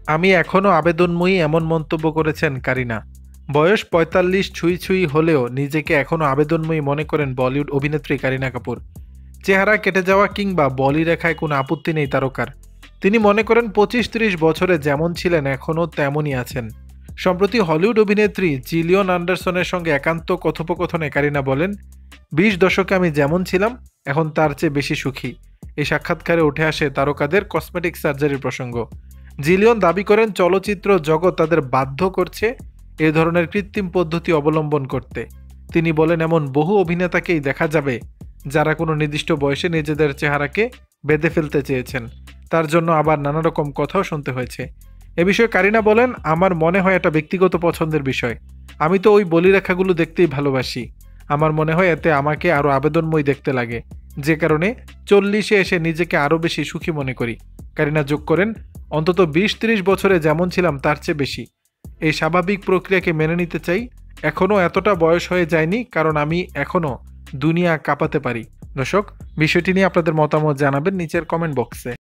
আমি এখনো আবেদনময়ী এমন মন্তব্য করেছেন কারিনা। বয়স ৪৫ ছুঁই ছুঁই হলেও নিজেকে এখনো আবেদনময়ী মনে করেন বলিউড অভিনেত্রী কারিনা কাপুর। চেহারা কেটে যাওয়া কিংবা বলিরেখায় কোনো আপত্তি নেই তারকার। তিনি মনে করেন ২৫-৩০ বছরে যেমন ছিলেন এখনও তেমনই আছেন। সম্প্রতি হলিউড অভিনেত্রী জিলিয়ন অ্যান্ডারসনের সঙ্গে একান্ত কথোপকথনে কারিনা বলেন, ২০ দশকে আমি যেমন ছিলাম এখন তার চেয়ে বেশি সুখী। এই সাক্ষাৎকারে উঠে আসে তারকাদের কসমেটিক সার্জারির প্রসঙ্গ। জিলিয়ন দাবি করেন চলচ্চিত্র জগৎ তাদের বাধ্য করছে এ ধরনের কৃত্রিম পদ্ধতি অবলম্বন করতে। তিনি বলেন, এমন বহু অভিনেতাকেই দেখা যাবে যারা কোনো নির্দিষ্ট বয়সে নিজেদের চেহারাকে বেঁধে ফেলতে চেয়েছেন। তার জন্য আবার নানা রকম কথাও শুনতে হয়েছে। এ বিষয়ে কারিনা বলেন, আমার মনে হয় এটা ব্যক্তিগত পছন্দের বিষয়। আমি তো ওই বলিরেখাগুলো দেখতেই ভালোবাসি। আমার মনে হয় এতে আমাকে আরও আবেদনময়ী দেখতে লাগে, যে কারণে ৪০-এ এসে নিজেকে আরও বেশি সুখী মনে করি। কারিনা যোগ করেন, অন্তত ২০-৩০ বছরে যেমন ছিলাম তার চেয়ে বেশি। এই স্বাভাবিক প্রক্রিয়াকে মেনে নিতে চাই। এখনও এতটা বয়স হয়ে যায়নি, কারণ আমি এখনও দুনিয়া কাঁপাতে পারি। দর্শক, বিষয়টি নিয়ে আপনাদের মতামত জানাবেন নিচের কমেন্ট বক্সে।